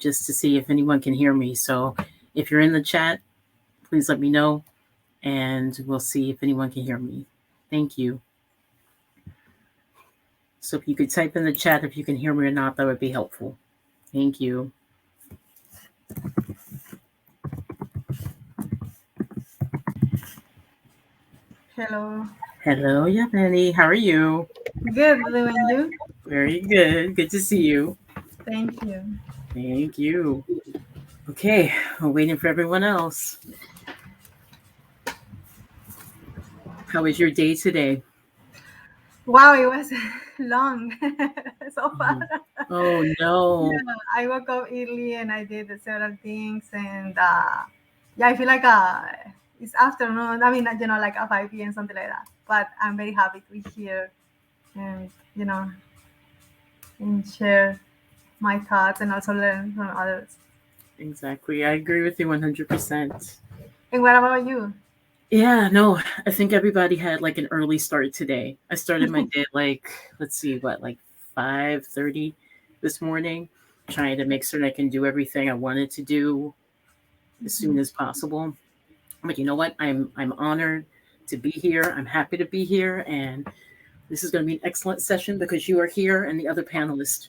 just to see if anyone can hear me. So if you're in the chat, please let me know, and we'll see if anyone can hear me. Thank you. So if you could type in the chat if you can hear me or not, that would be helpful. Thank you. Hello. Hello, Yavani. How are you? Good, Lou, and you? Very good. Good to see you. Thank you. Thank you. Okay, we're waiting for everyone else. How was your day today? Wow, it was long so far. Oh, no. Yeah, I woke up early and I did several things, and yeah, I feel like it's afternoon. I mean, like at 5 p.m. something like that. But I'm very happy to be here, and and share my thoughts and also learn from others. Exactly. I agree with you 100%. And what about you? Yeah, no, I think everybody had like an early start today. I started my day like, let's see, like 5:30 this morning, trying to make certain I can do everything I wanted to do as soon as possible. But you know what? I'm honored to be here. I'm happy to be here, and this is going to be an excellent session because you are here and the other panelists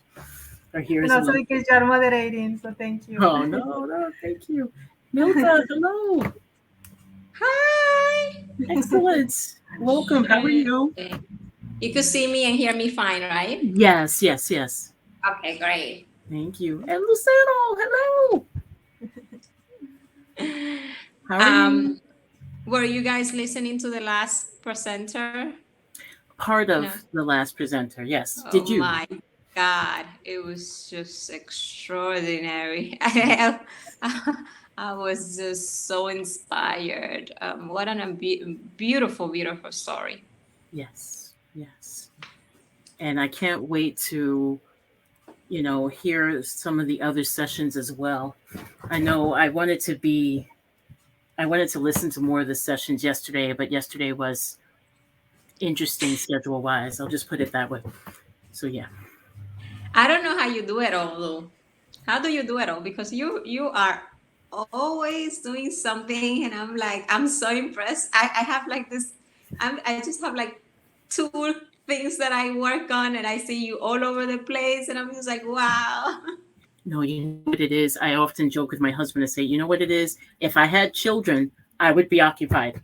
are here And as also well. because you are moderating, so thank you. Oh, no, thank you. Milta, hello. Hi. Excellent. Welcome. How are you? You could see me and hear me fine, right? Yes, yes, yes. Okay, great. Thank you. And Lucero, hello. How are you? Were you guys listening to the last presenter? Part No. of the last presenter, yes. Oh Did you? my God, it was just extraordinary. I was just so inspired. What beautiful, beautiful story. Yes, yes. And I can't wait to, hear some of the other sessions as well. I know I wanted to listen to more of the sessions yesterday, but yesterday was interesting schedule wise. I'll just put it that way. So yeah. I don't know how you do it all, though. How do you do it all? Because you are always doing something, and I'm so impressed. I have like this. I just have like two things that I work on, and I see you all over the place, and I'm just like, wow. No, you know what it is? I often joke with my husband and say, you know what it is? If I had children, I would be occupied.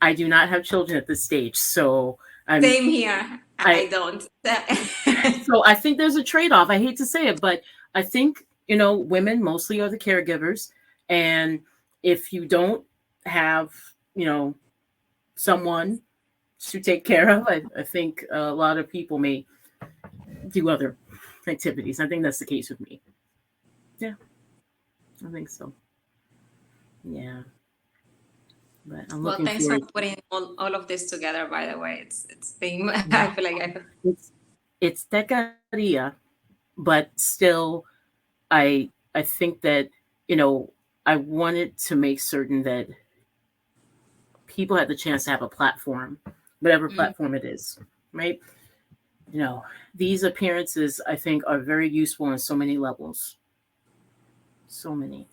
I do not have children at this stage, so Same here. I I don't. so I think there's a trade-off. I hate to say it, but I think, women mostly are the caregivers, and if you don't have, someone to take care of, I think a lot of people may do other activities. I think that's the case with me. Yeah, I think so. Yeah, but I'm Well, looking thanks for forward. putting all of this together. By the way, it's been. Yeah, I feel like it's Techqueria, but still, I think that you know I wanted to make certain that people had the chance to have a platform, whatever Mm. platform it is, right? These appearances I think are very useful on so many levels. So many.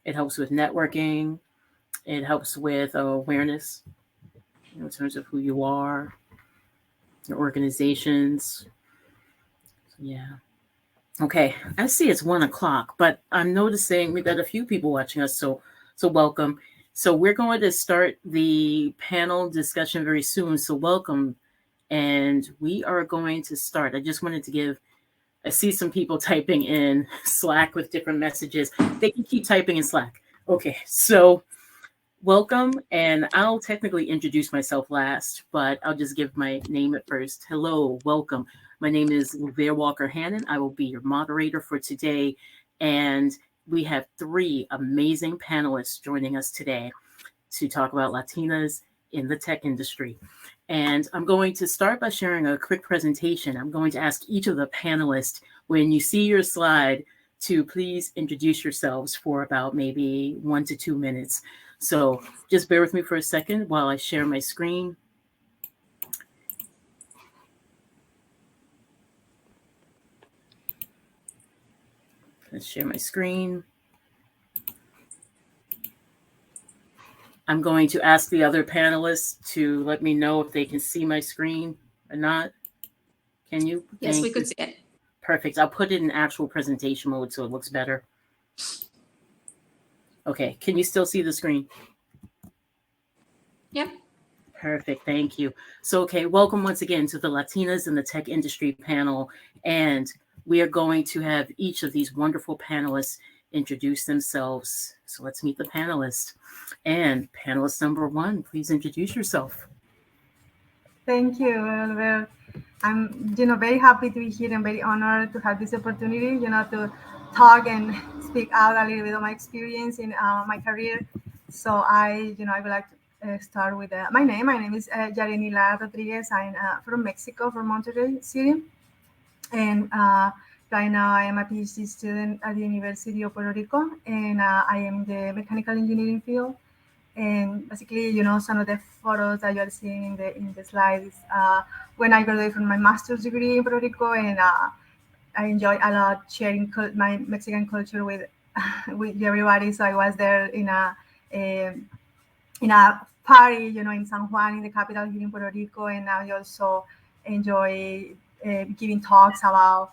It helps with networking. It helps with awareness, in terms of who you are, your organizations. Yeah. Okay. I see it's 1 o'clock, but I'm noticing we got a few people watching us, so welcome. So we're going to start the panel discussion very soon. So welcome. And we are going to start. I just wanted to I see some people typing in Slack with different messages. They can keep typing in Slack. Okay, so welcome. And I'll technically introduce myself last, but I'll just give my name at first. Hello, welcome. My name is Lavere Walker Hannon. I will be your moderator for today. And we have three amazing panelists joining us today to talk about Latinas in the tech industry. And I'm going to start by sharing a quick presentation. I'm going to ask each of the panelists, when you see your slide, to please introduce yourselves for about maybe 1 to 2 minutes. So just bear with me for a second while I share my screen. Let's share my screen. I'm going to ask the other panelists to let me know if they can see my screen or not. Can you? Yes, we could see it. Perfect. I'll put it in actual presentation mode so it looks better. Okay. Can you still see the screen? Yep. Perfect. Thank you. So, okay, welcome once again to the Latinas in the Tech Industry panel. And we are going to have each of these wonderful panelists introduce themselves. So let's meet the panelists. And panelist number one, please introduce yourself. Thank you, Albert. I'm, very happy to be here and very honored to have this opportunity, to talk and speak out a little bit of my experience in my career. So I would like to start with my name. My name is Yarenila Rodriguez. I'm from Mexico, from Monterrey City. And right now I am a PhD student at the University of Puerto Rico, and I am in the mechanical engineering field. And basically, some of the photos that you are seeing in the slides when I graduated from my master's degree in Puerto Rico, and I enjoy a lot sharing my Mexican culture with with everybody. So I was there in a party, in San Juan, in the capital here in Puerto Rico, and I also enjoy giving talks about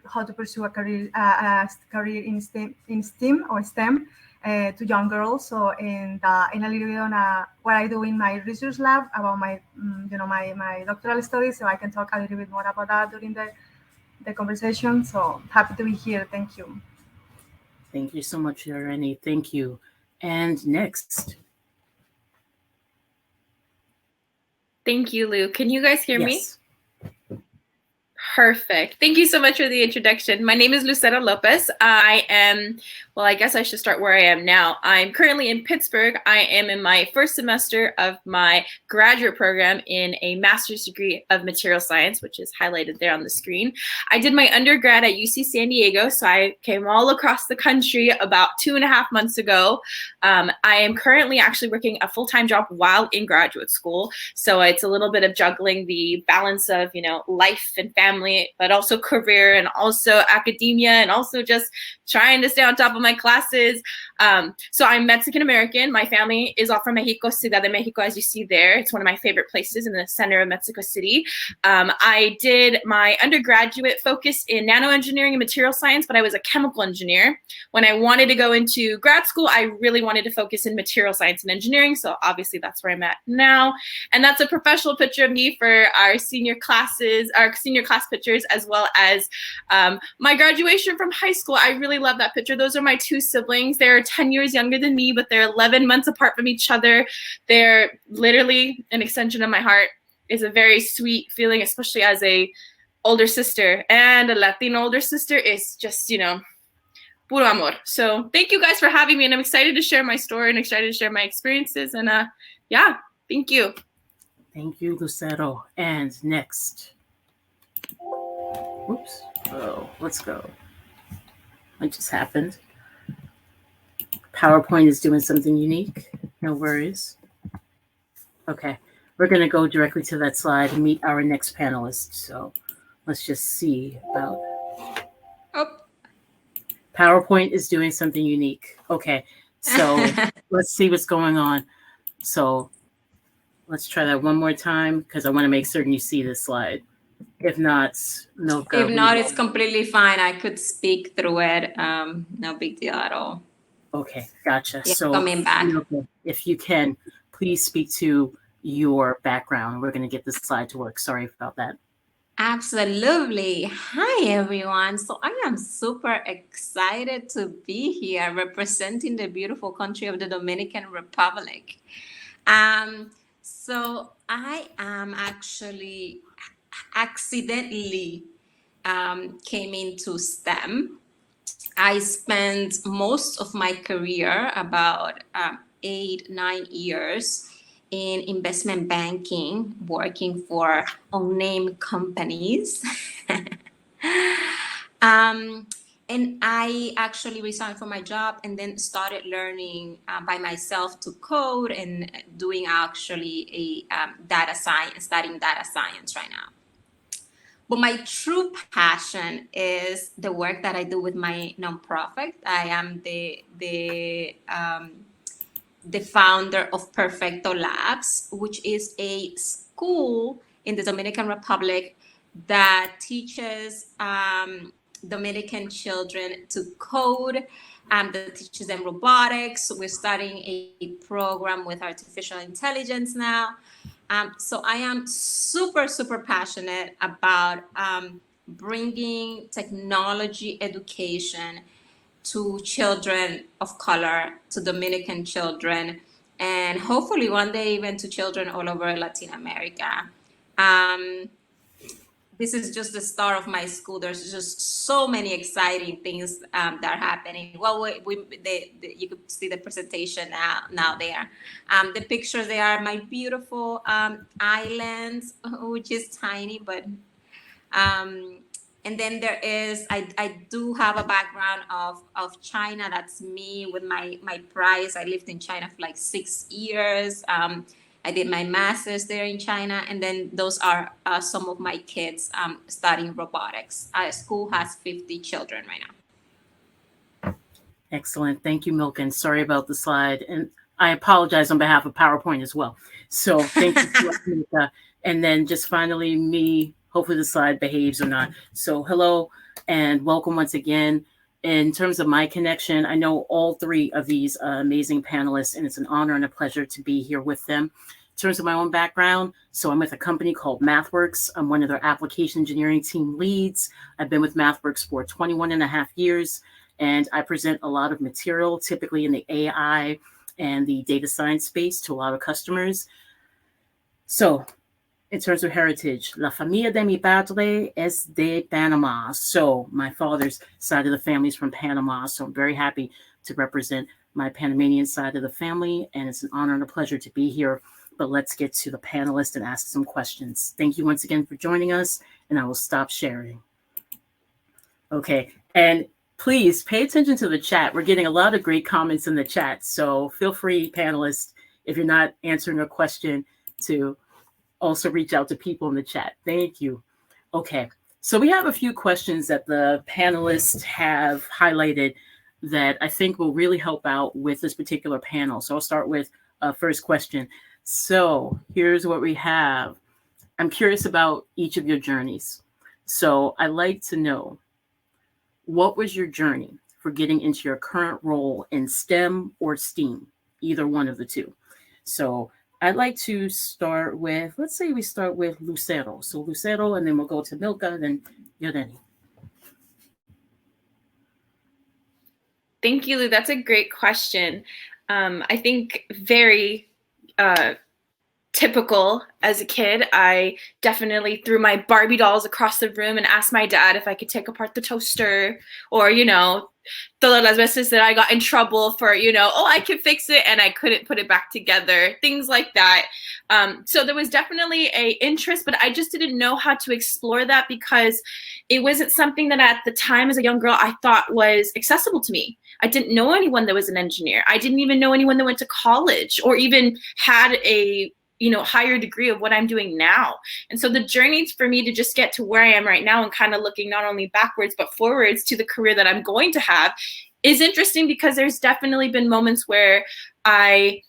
how to pursue a career in STEM or STEM to young girls. So, and a little bit on what I do in my research lab about my, my doctoral studies. So I can talk a little bit more about that during the conversation. So happy to be here. Thank you. Thank you so much, Yareni. Thank you. And next. Thank you, Lou. Can you guys hear me? Yes. Perfect. Thank you so much for the introduction. My name is Lucero Lopez. I am, well, I guess I should start where I am now. I'm currently in Pittsburgh. I am in my first semester of my graduate program in a master's degree of material science, which is highlighted there on the screen. I did my undergrad at UC San Diego, so I came all across the country about 2.5 months ago. I am currently actually working a full-time job while in graduate school, so it's a little bit of juggling the balance of, life and family, but also career and also academia and also just trying to stay on top of my classes. So I'm Mexican American. My family is all from Mexico, Ciudad de Mexico, as you see there. It's one of my favorite places in the center of Mexico City. I did my undergraduate focus in nanoengineering and material science, but I was a chemical engineer. When I wanted to go into grad school, I really wanted to focus in material science and engineering. So obviously that's where I'm at now. And that's a professional picture of me for our senior class pictures, as well as my graduation from high school. I really love that picture. Those are my two siblings. They're 10 years younger than me, but they're 11 months apart from each other. They're literally an extension of my heart. It's a very sweet feeling, especially as a older sister, and a Latina older sister is just, puro amor. So thank you guys for having me, and I'm excited to share my story and excited to share my experiences. And yeah, thank you. Thank you, Lucero. And next. Whoops. Oh, let's go. What just happened? PowerPoint is doing something unique. No worries. Okay. We're going to go directly to that slide and meet our next panelist. So let's just see about. Oh. PowerPoint is doing something unique. Okay. So let's see what's going on. So let's try that one more time because I want to make certain you see this slide. If not, Milka. If not, it's completely fine. I could speak through it. No big deal at all. Okay, gotcha. Yeah, so coming back. Milka, if you can, please speak to your background. We're going to get this slide to work. Sorry about that. Absolutely. Hi, everyone. So I am super excited to be here representing the beautiful country of the Dominican Republic. So I am actually accidentally came into STEM. I spent most of my career, about 8-9 years, in investment banking, working for unnamed companies. And I actually resigned from my job and then started learning by myself to code and doing actually a data science, studying data science right now. But my true passion is the work that I do with my nonprofit. I am the founder of Perfecto Labs, which is a school in the Dominican Republic that teaches Dominican children to code, that teaches them robotics. We're starting a program with artificial intelligence now. So I am super, super passionate about bringing technology education to children of color, to Dominican children, and hopefully one day even to children all over Latin America. This is just the start of my school. There's just so many exciting things that are happening. Well, you could see the presentation now there. The pictures, they are my beautiful islands, which is tiny, but and then there is, I do have a background of China. That's me with my prize. I lived in China for like 6 years. I did my master's there in China. And then those are some of my kids studying robotics. School has 50 children right now. Excellent. Thank you, Milken. Sorry about the slide. And I apologize on behalf of PowerPoint as well. So thank you, Milka. And then just finally me, hopefully the slide behaves or not. So hello and welcome once again. In terms of my connection, I know all three of these amazing panelists, and it's an honor and a pleasure to be here with them. In terms of my own background, so I'm with a company called MathWorks. I'm one of their application engineering team leads. I've been with MathWorks for 21 and a half years, and I present a lot of material, typically in the AI and the data science space, to a lot of customers. So in terms of heritage, la familia de mi padre es de Panama. So my father's side of the family is from Panama. So I'm very happy to represent my Panamanian side of the family. And it's an honor and a pleasure to be here. But let's get to the panelists and ask some questions. Thank you once again for joining us. And I will stop sharing. Okay. And please pay attention to the chat. We're getting a lot of great comments in the chat. So feel free, panelists, if you're not answering a question, to also reach out to people in the chat. Thank you. Okay, so we have a few questions that the panelists have highlighted that I think will really help out with this particular panel. So I'll start with first question. So here's what we have. I'm curious about each of your journeys. So I'd like to know, what was your journey for getting into your current role in STEM or STEAM, either one of the two? So I'd like to start with, let's say we start with Lucero. So Lucero, and then we'll go to Milka, then Yoreni. Thank you, Lou. That's a great question. I think very typical as a kid. I definitely threw my Barbie dolls across the room and asked my dad if I could take apart the toaster, or, you know, todas las veces that I got in trouble for, you know, oh, I can fix it and I couldn't put it back together, things like that. So there was definitely a interest, but I just didn't know how to explore that because it wasn't something that at the time as a young girl I thought was accessible to me. I didn't know anyone that was an engineer. I didn't even know anyone that went to college or even had a, you know, higher degree of what I'm doing now. And so the journey for me to just get to where I am right now and kind of looking not only backwards, but forwards to the career that I'm going to have is interesting, because there's definitely been moments where I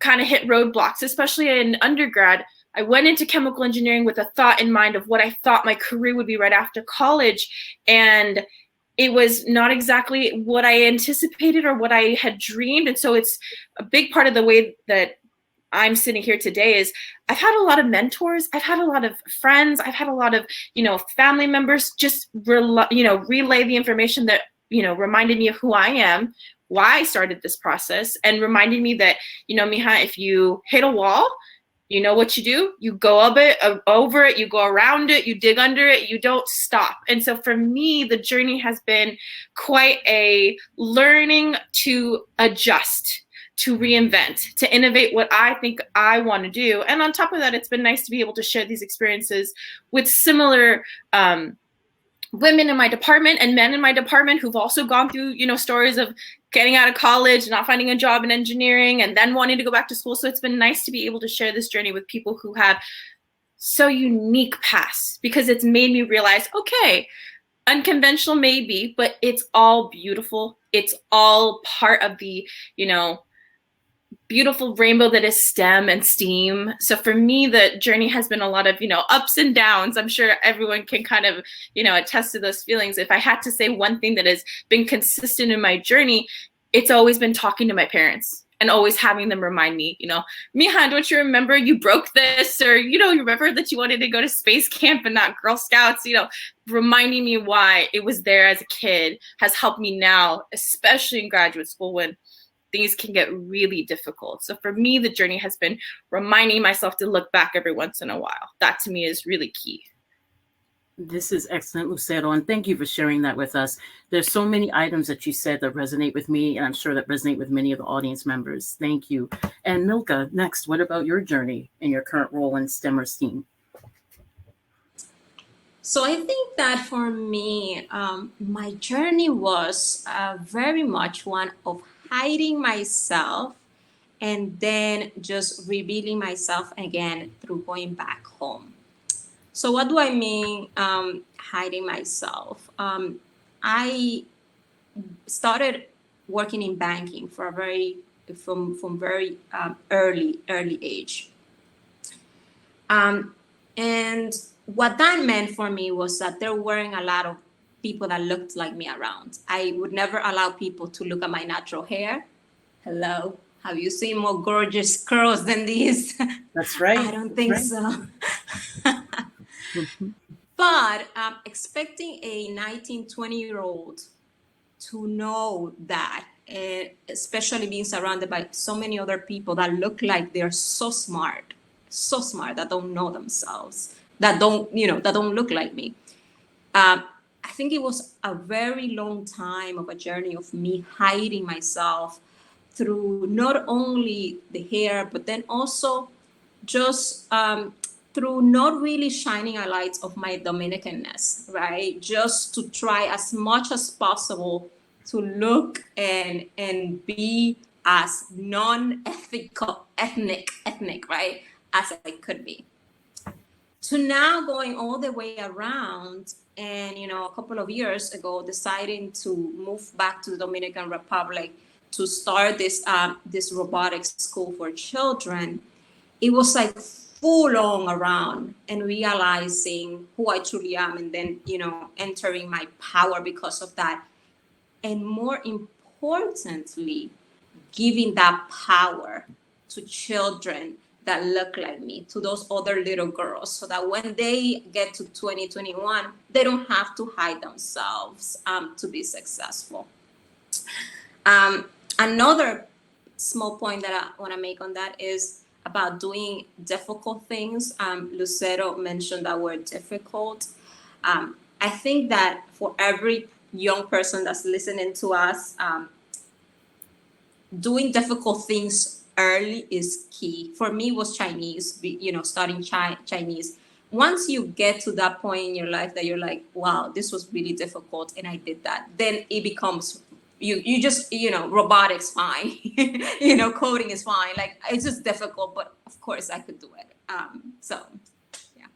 kind of hit roadblocks, especially in undergrad. I went into chemical engineering with a thought in mind of what I thought my career would be right after college. And it was not exactly what I anticipated or what I had dreamed. And so it's a big part of the way that I'm sitting here today is I've had a lot of mentors. I've had a lot of friends. I've had a lot of, you know, family members just, relay the information that, you know, reminded me of who I am, why I started this process, and reminded me that, you know, mija, if you hit a wall, you know what you do? You go over it, you go around it, you dig under it, you don't stop. And so for me, the journey has been quite a learning to adjust, to reinvent, to innovate what I think I want to do. And on top of that, it's been nice to be able to share these experiences with similar women in my department and men in my department who've also gone through, you know, stories of getting out of college, not finding a job in engineering, and then wanting to go back to school. So it's been nice to be able to share this journey with people who have so unique paths, because it's made me realize, okay, unconventional maybe, but it's all beautiful. It's all part of the, beautiful rainbow that is STEM and STEAM. So for me, the journey has been a lot of, ups and downs. I'm sure everyone can kind of, attest to those feelings. If I had to say one thing that has been consistent in my journey, it's always been talking to my parents and always having them remind me, Mihan, don't you remember you broke this? Or, you remember that you wanted to go to space camp and not Girl Scouts, reminding me why it was there as a kid has helped me now, especially in graduate school when things can get really difficult. So for me, the journey has been reminding myself to look back every once in a while. That to me is really key. This is excellent, Lucero, and thank you for sharing that with us. There's so many items that you said that resonate with me, and I'm sure that resonate with many of the audience members. Thank you. And Milka, next, what about your journey and your current role in STEM or STEAM? So I think that for me, my journey was very much one of hiding myself and then just revealing myself again through going back home. So what do I mean hiding myself? I started working in banking for from very early age. And what that meant for me was that there weren't a lot of people that looked like me around. I would never allow people to look at my natural hair. Hello, have you seen more gorgeous curls than these? That's right. I don't think so. But expecting a 19, 20-year-old to know that, especially being surrounded by so many other people that look like they're so smart, that don't know themselves, that don't look like me. I think it was a very long time of a journey of me hiding myself through not only the hair, but then also just through not really shining a light of my Dominicanness, right? Just to try as much as possible to look and be as non-ethical, ethnic, right, as I could be. To now going all the way around, and a couple of years ago, deciding to move back to the Dominican Republic to start this robotics school for children. It was like full on around and realizing who I truly am, and then entering my power because of that, and more importantly, giving that power to children that look like me, to those other little girls, so that when they get to 2021, they don't have to hide themselves to be successful. Another small point that I want to make on that is about doing difficult things. Lucero mentioned that word difficult. I think that for every young person that's listening to us, doing difficult things early is key. For me, it was Chinese, studying Chinese. Once you get to that point in your life that you're like, wow, this was really difficult and I did that, then it becomes, you just, robotics fine, coding is fine. Like, it's just difficult, but of course I could do it. So, yeah.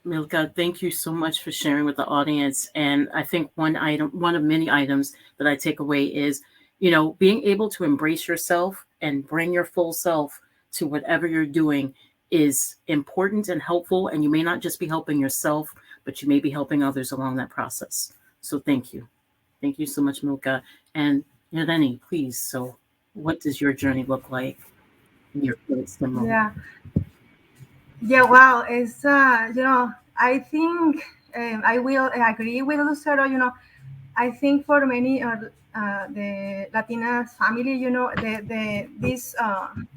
Milka, thank you so much for sharing with the audience. And I think one of many items that I take away is, being able to embrace yourself and bring your full self to whatever you're doing is important and helpful. And you may not just be helping yourself, but you may be helping others along that process. So thank you. Thank you so much, Milka. And Irene, please. So what does your journey look like in your STEM role? Yeah, well, it's, I think I will agree with Lucero. I think for many the Latinas family, this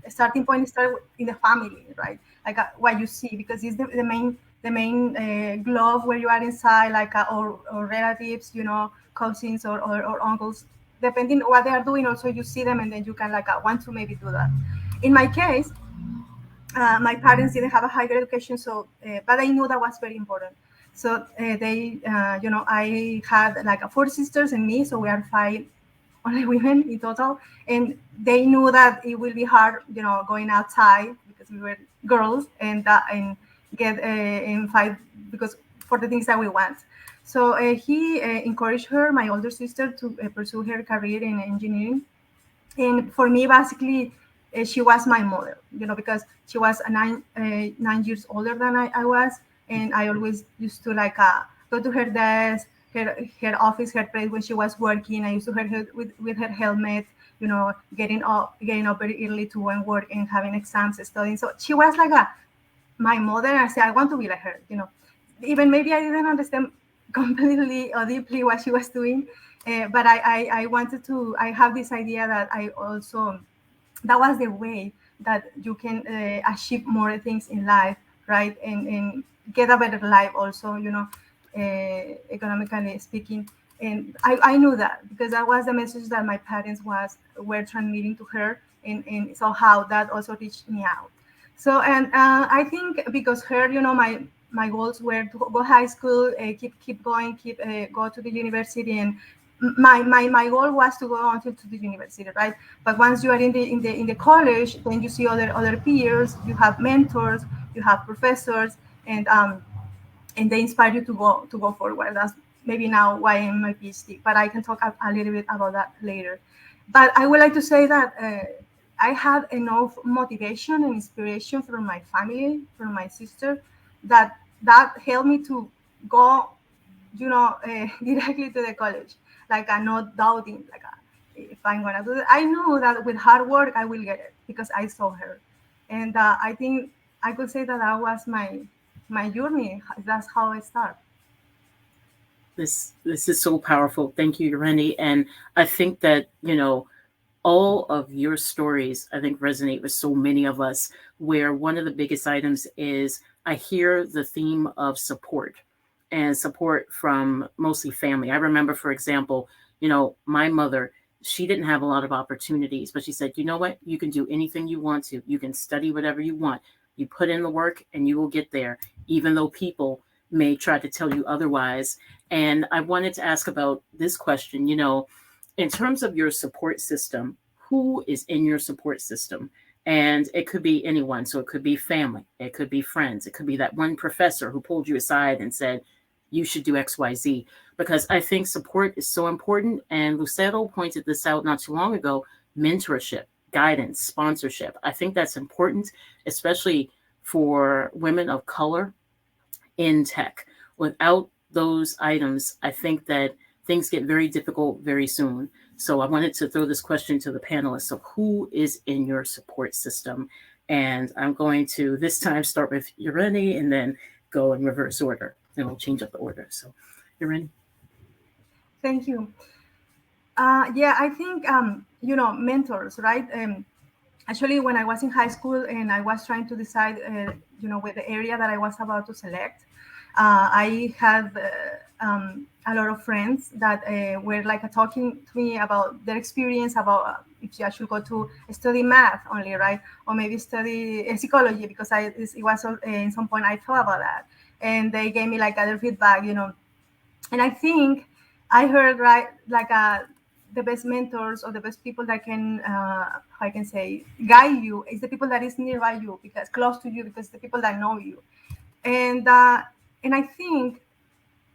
starting point start in the family, right? Like what you see, because it's the main glove where you are inside, like or relatives, cousins or uncles, depending what they are doing. Also, you see them, and then you can want to maybe do that. In my case, my parents didn't have a higher education, so but I knew that was very important. So they, I had 4 sisters and me, so we are 5 only women in total, and they knew that it will be hard, going outside because because we were girls and get in fight because for the things that we want. So he encouraged her, my older sister, to pursue her career in engineering. And for me, basically, she was my model, because she was 9 years older than I was, and I always used to like go to her desk, her office, her place when she was working. I used to her with her helmet, getting up very early to go and work and having exams, studying. So she was like my mother. And I said I want to be like her, even maybe I didn't understand completely or deeply what she was doing, but I wanted to. I have this idea that I also that was the way that you can achieve more things in life, right? And get a better life also, economically speaking. And I knew that because that was the message that my parents were transmitting to her, and somehow that also reached me out. So, and I think because her, my goals were to go high school, keep going, go to the university, and my goal was to go on to the university, right? But once you are in the college, then you see other peers, you have mentors, you have professors, and they inspire you to go forward. That's maybe now why I'm my PhD, but I can talk a little bit about that later. But I would like to say that I had enough motivation and inspiration from my family, from my sister, that helped me to go, directly to the college. Like I'm not doubting, like if I'm gonna do it. I know that with hard work I will get it because I saw her, and I think I could say that was my journey. That's how I start. This is so powerful. Thank you, Ureni. And I think that, all of your stories, I think, resonate with so many of us, where one of the biggest items is I hear the theme of support and support from mostly family. I remember, for example, my mother, she didn't have a lot of opportunities, but she said, you know what? You can do anything you want to. You can study whatever you want. You put in the work and you will get there, even though people may try to tell you otherwise. And I wanted to ask about this question, in terms of your support system, who is in your support system? And it could be anyone. So it could be family, it could be friends, it could be that one professor who pulled you aside and said, you should do XYZ. Because I think support is so important. And Lucero pointed this out not too long ago: mentorship, guidance, sponsorship. I think that's important, especially for women of color in tech. Without those items, I think that things get very difficult very soon. So I wanted to throw this question to the panelists. So who is in your support system? And I'm going to this time start with Ureni and then go in reverse order. And we'll change up the order. So Ureni. Thank you. Yeah, I think mentors, right? Actually, when I was in high school and I was trying to decide, with the area that I was about to select, I had a lot of friends that were like talking to me about their experience about if I should go to study math only, right, or maybe study psychology, because it was in some point I thought about that, and they gave me like other feedback, and I think I heard, right, like the best mentors or the best people that can, I can say, guide you is the people that is nearby you, because close to you, because the people that know you. And I think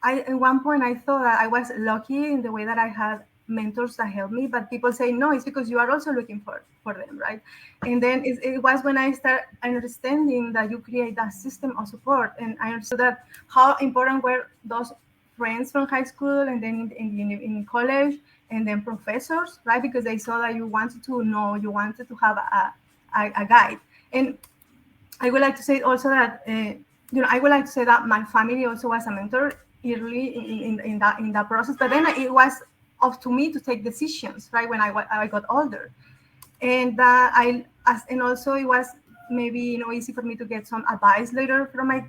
at one point I thought that I was lucky in the way that I had mentors that helped me, but people say no, it's because you are also looking for them, right? And then it was when I started understanding that you create that system of support, and I understood that how important were those friends from high school, and then in college, and then professors, right? Because they saw that you wanted to know, you wanted to have a guide. And I would like to say also that I would like to say that my family also was a mentor early in that process. But then it was up to me to take decisions, right, when I got older, and and also it was maybe easy for me to get some advice later from my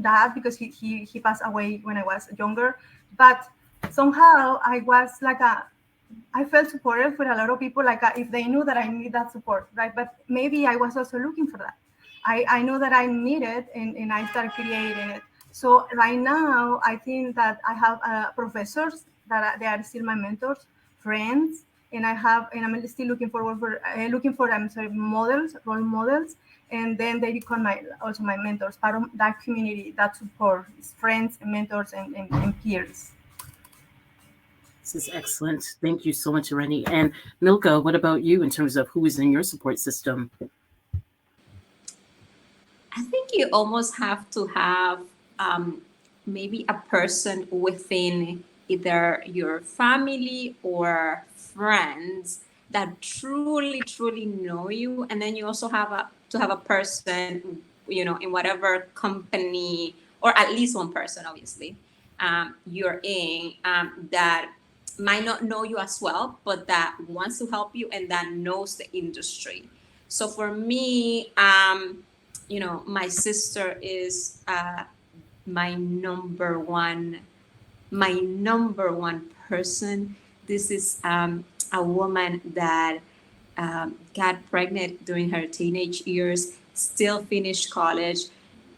dad, because he passed away when I was younger. But somehow I was like I felt supported for a lot of people, like if they knew that I need that support, right? But maybe I was also looking for that. I know that I need it, and I started creating it. So right now, I think that I have professors that they are still my mentors, friends, and I'm still looking forward for models, role models, and then they become also my mentors, part of that community that support friends and mentors and peers. This is excellent. Thank you so much, Rennie. And Milka, what about you in terms of who is in your support system? I think you almost have to have maybe a person within either your family or friends that truly know you, and then you also to have a person, in whatever company, or at least one person, obviously, you're in, that might not know you as well, but that wants to help you and that knows the industry. So for me, my sister is my number one person. This is a woman that got pregnant during her teenage years, still finished college,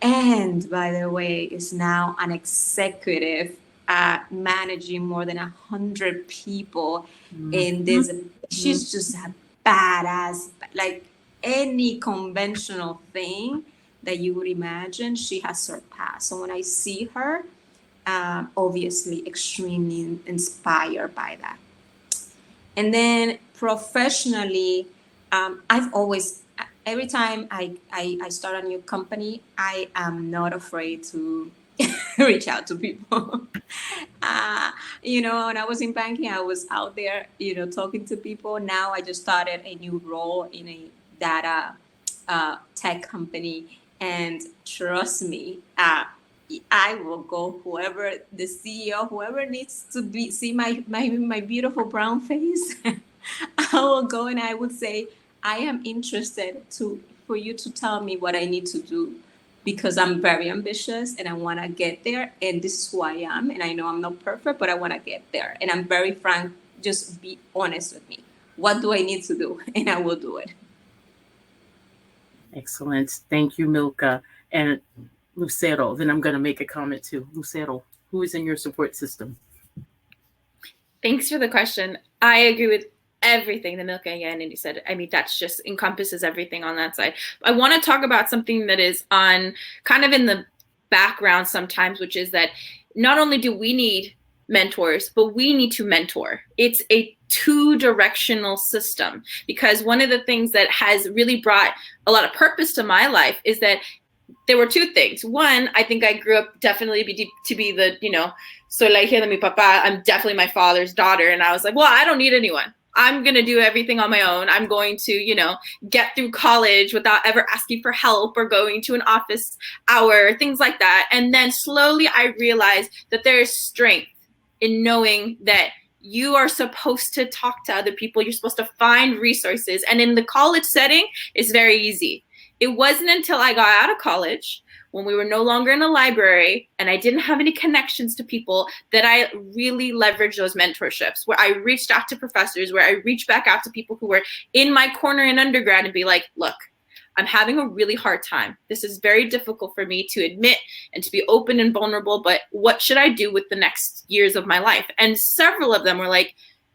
and by the way, is now an executive, managing more than 100 people in this. She's just a badass, like any conventional thing that you would imagine, she has surpassed. So when I see her, obviously extremely inspired by that. And then professionally, I've always, every time I start a new company, I am not afraid to reach out to people. When I was in banking, I was out there, talking to people. Now I just started a new role in a data tech company. And trust me, I will go whoever the CEO, whoever needs to see my beautiful brown face. I will go and I would say, I am interested for you to tell me what I need to do, because I'm very ambitious and I want to get there. And this is who I am. And I know I'm not perfect, but I want to get there. And I'm very frank. Just be honest with me. What do I need to do? And I will do it. Excellent. Thank you, Milka. And Lucero, then I'm going to make a comment too. Lucero, who is in your support system? Thanks for the question. I agree with everything that Milka and Andy said. I mean, that's just encompasses everything on that side. I want to talk about something that is on kind of in the background sometimes, which is that not only do we need mentors, but we need to mentor. It's a two-directional system, because one of the things that has really brought a lot of purpose to my life is that there were two things. One, I think I grew up definitely to be the, soy la hija de mi papá. I'm definitely my father's daughter. And I was like, well, I don't need anyone. I'm going to do everything on my own. I'm going to, get through college without ever asking for help or going to an office hour, things like that. And then slowly I realized that there is strength in knowing that you are supposed to talk to other people. You're supposed to find resources. And in the college setting, it's very easy. It wasn't until I got out of college, when we were no longer in a library and I didn't have any connections to people, that I really leveraged those mentorships, where I reached out to professors, where I reached back out to people who were in my corner in undergrad and be like, look, I'm having a really hard time. This is very difficult for me to admit and to be open and vulnerable, but what should I do with the next years of my life? And several of them were like,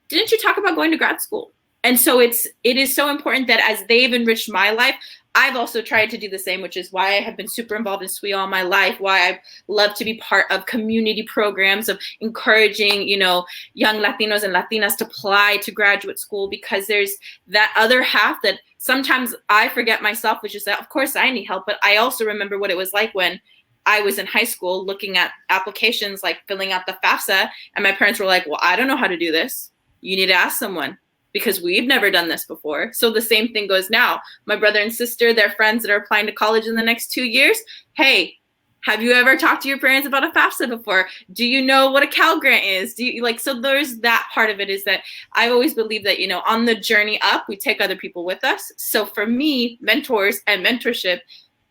didn't you talk about going to grad school? And so it is so important that as they've enriched my life, I've also tried to do the same, which is why I have been super involved in SWE all my life, why I love to be part of community programs of encouraging, young Latinos and Latinas to apply to graduate school, because there's that other half that sometimes I forget myself, which is that, of course, I need help, but I also remember what it was like when I was in high school looking at applications, like filling out the FAFSA, and my parents were like, well, I don't know how to do this. You need to ask someone, because we've never done this before. So the same thing goes now. My brother and sister, their friends that are applying to college in the next 2 years. Hey, have you ever talked to your parents about a FAFSA before? Do you know what a Cal Grant is? So there's that part of it, is that I always believe that, on the journey up, we take other people with us. So for me, mentors and mentorship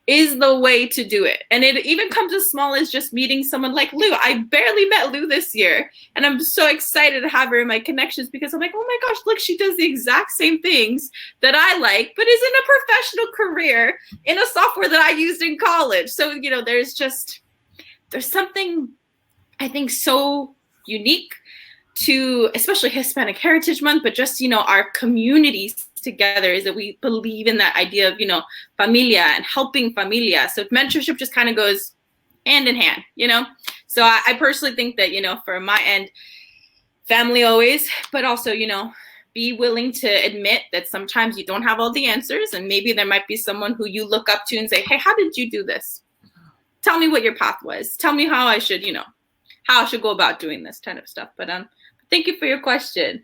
is the way to do it. And it even comes as small as just meeting someone like Lou. I barely met Lou this year, and I'm so excited to have her in my connections, because I'm like, oh my gosh, look, she does the exact same things that I like, but is in a professional career in a software that I used in college. So, there's something, I think, so unique to especially Hispanic Heritage Month, but just, our communities together, is that we believe in that idea of, familia and helping familia. So mentorship just kind of goes hand in hand, So I personally think that, for my end, family always, but also, be willing to admit that sometimes you don't have all the answers, and maybe there might be someone who you look up to and say, hey, how did you do this? Tell me what your path was. Tell me how I should, how I should go about doing this kind of stuff. But thank you for your question.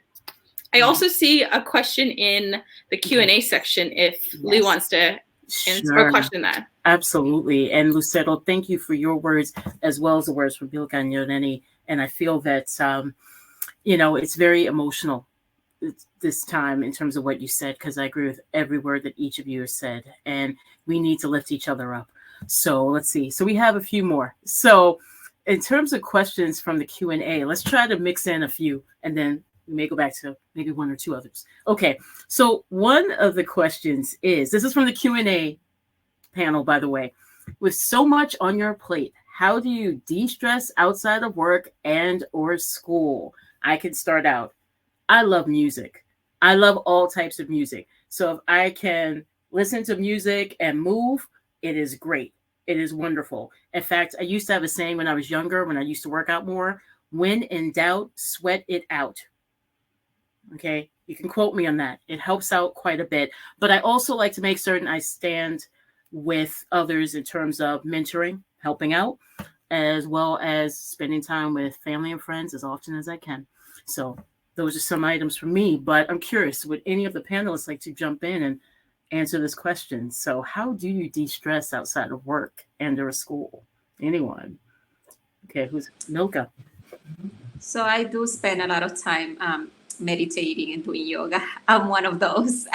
I also see a question in the Q&A section if Lee wants to answer or question that. Absolutely. And Lucero, thank you for your words as well as the words from Bilka and Yoreni. And I feel that, it's very emotional this time in terms of what you said, because I agree with every word that each of you has said. And we need to lift each other up. So let's see. So we have a few more. So in terms of questions from the Q&A, let's try to mix in a few, and then we may go back to maybe one or two others. Okay. So one of the questions is, this is from the Q&A panel, by the way. With so much on your plate, how do you de-stress outside of work and or school? I can start out. I love music. I love all types of music. So if I can listen to music and move, it is great. It is wonderful. In fact, I used to have a saying when I was younger, when I used to work out more: when in doubt, sweat it out. Okay, you can quote me on that. It helps out quite a bit. But I also like to make certain I stand with others in terms of mentoring, helping out, as well as spending time with family and friends as often as I can. So those are some items for me. But I'm curious, would any of the panelists like to jump in and answer this question? So how do you de-stress outside of work and or school? Anyone? Okay, who's Milka? So I do spend a lot of time meditating and doing yoga. I'm one of those.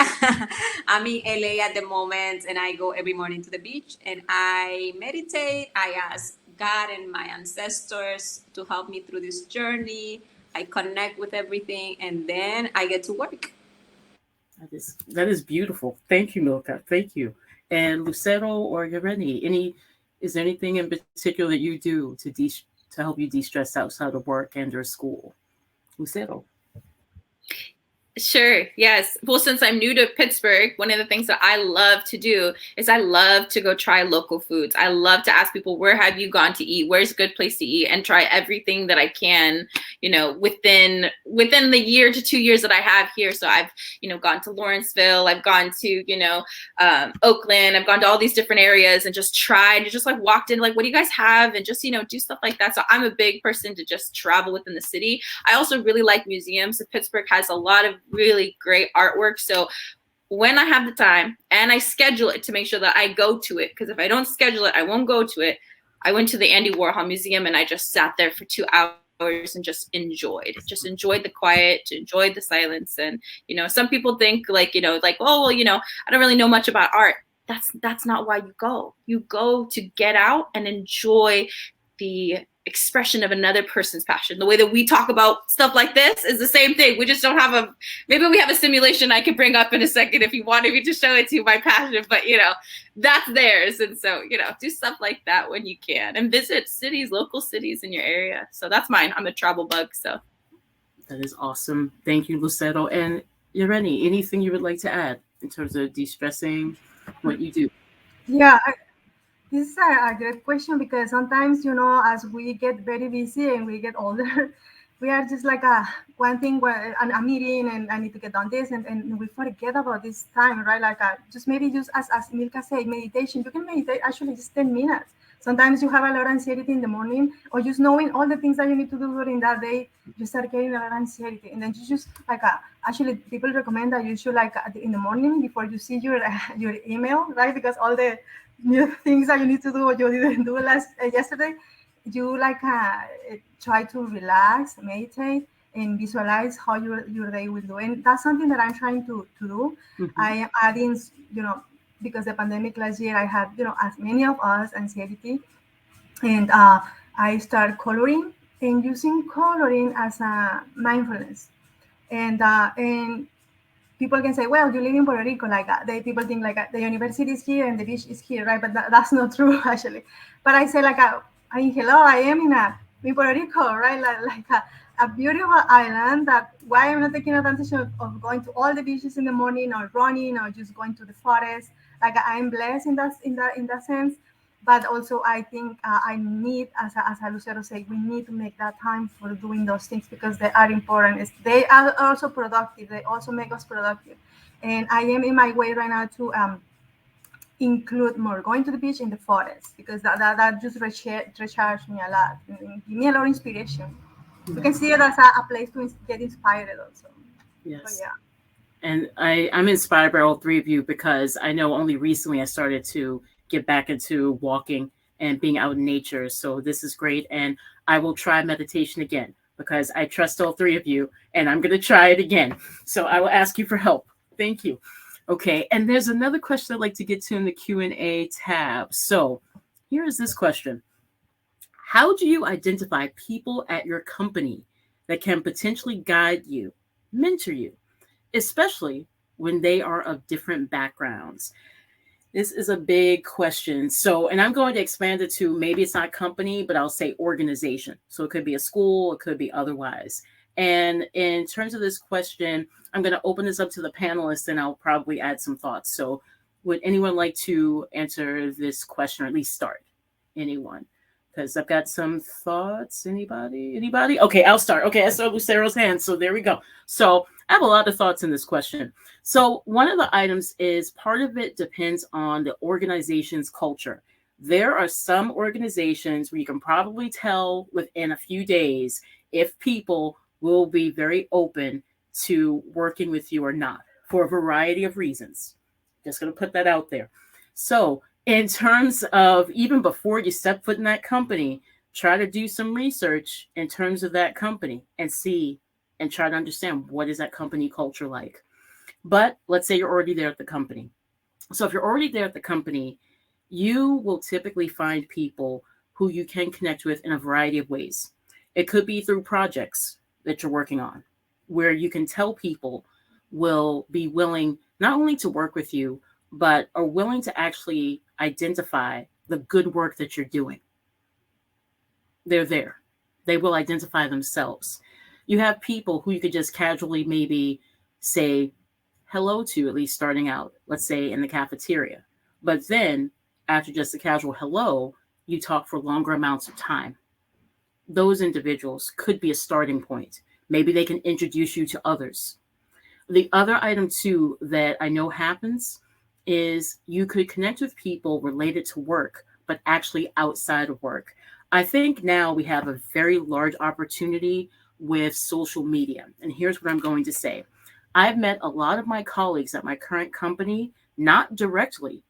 I'm in LA at the moment, and I go every morning to the beach and I meditate. I ask God and my ancestors to help me through this journey. I connect with everything, and then I get to work. That is beautiful. Thank you, Milka. Thank you. And Lucero or Yoreni, is there anything in particular that you do to help you de-stress outside of work and or school? Lucero. Sure. Yes. Well, since I'm new to Pittsburgh, one of the things that I love to do is I love to go try local foods. I love to ask people, where have you gone to eat? Where's a good place to eat? And try everything that I can, within the year to 2 years that I have here. So I've, gone to Lawrenceville. I've gone to, Oakland. I've gone to all these different areas and just tried to just walked in, what do you guys have? And just, do stuff like that. So I'm a big person to just travel within the city. I also really like museums. So Pittsburgh has a lot of really great artwork. So when I have the time and I schedule it to make sure that I go to it, because if I don't schedule it, I won't go to it. I went to the Andy Warhol Museum and I just sat there for 2 hours and just enjoyed the quiet, enjoyed the silence. And, some people think oh, well, I don't really know much about art. That's not why you go. You go to get out and enjoy the expression of another person's passion. The way that we talk about stuff like this is the same thing. We just don't have maybe we have a simulation I could bring up in a second if you wanted me to show it to you, my passion, but that's theirs. And so, do stuff like that when you can, and visit local cities in your area. So that's mine. I'm a travel bug. So that is awesome. Thank you, Lucero. And Yoreni, anything you would like to add in terms of de-stressing, what you do? Yeah, this is a great question, because sometimes, as we get very busy and we get older, we are just like one thing, a meeting, and I need to get done this, and we forget about this time, right? Just as Milka said, meditation. You can meditate actually just 10 minutes. Sometimes you have a lot of anxiety in the morning, or just knowing all the things that you need to do during that day, you start getting a lot of anxiety. And then you just actually people recommend that you should in the morning before you see your email, right? Because all the new things that you need to do or you didn't do yesterday, you try to relax, meditate, and visualize how your day will do. And that's something that I'm trying to do. Mm-hmm. I am adding, because the pandemic last year, I had, as many of us, anxiety. And I started coloring and using coloring as a mindfulness. And people can say, well, you live in Puerto Rico, people think the university is here and the beach is here, right? But that's not true, actually. But I say hello, I am in Puerto Rico, right? a beautiful island that why I'm not taking advantage of going to all the beaches in the morning or running or just going to the forest. Like I'm blessed in that sense. But also I think I need, as a Lucero said, we need to make that time for doing those things because they are important. They are also productive. They also make us productive. And I am in my way right now to include more going to the beach in the forest because that just recharge me a lot and give me a lot of inspiration. You can see it as a place to get inspired also. Yes. But yeah. And I'm inspired by all three of you because I know only recently I started to get back into walking and being out in nature. So this is great. And I will try meditation again because I trust all three of you and I'm going to try it again. So I will ask you for help. Thank you. Okay. And there's another question I'd like to get to in the Q&A tab. So here is this question. How do you identify people at your company that can potentially guide you, mentor you, especially when they are of different backgrounds? This is a big question. So, and I'm going to expand it to maybe it's not company, but I'll say organization. So it could be a school, it could be otherwise. And in terms of this question, I'm going to open this up to the panelists and I'll probably add some thoughts. So would anyone like to answer this question or at least start? Anyone? Because I've got some thoughts. Anybody? Okay, I'll start. Okay, I saw Lucero's hand. So there we go. So I have a lot of thoughts in this question. So one of the items is part of it depends on the organization's culture. There are some organizations where you can probably tell within a few days if people will be very open to working with you or not for a variety of reasons. Just going to put that out there. So in terms of even before you step foot in that company, try to do some research in terms of that company and see and try to understand what is that company culture like. But let's say you're already there at the company. So if you're already there at the company, you will typically find people who you can connect with in a variety of ways. It could be through projects that you're working on, where you can tell people will be willing not only to work with you, but are willing to actually identify the good work that you're doing. They're there. They will identify themselves. You have people who you could just casually maybe say hello to, at least starting out, let's say in the cafeteria. But then after just a casual hello, you talk for longer amounts of time. Those individuals could be a starting point. Maybe they can introduce you to others. The other item too that I know happens is you could connect with people related to work, but actually outside of work. I think now we have a very large opportunity with social media. And here's what I'm going to say. I've met a lot of my colleagues at my current company, not directly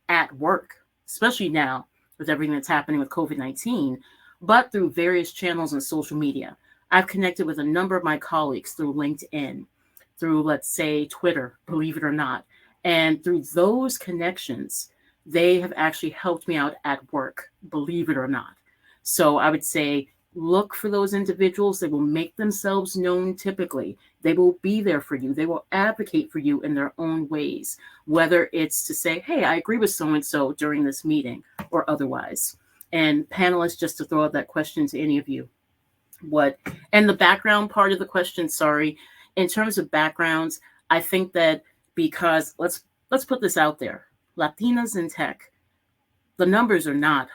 at work, especially now with everything that's happening with COVID-19, but through various channels on social media. I've connected with a number of my colleagues through LinkedIn, through, let's say, Twitter, believe it or not. And through those connections, they have actually helped me out at work, believe it or not. So I would say, look for those individuals. They will make themselves known typically. They will be there for you. They will advocate for you in their own ways, whether it's to say, hey, I agree with so-and-so during this meeting or otherwise. And panelists, just to throw out that question to any of you. And the background part of the question, sorry, in terms of backgrounds, I think that because let's put this out there, Latinas in tech, the numbers are not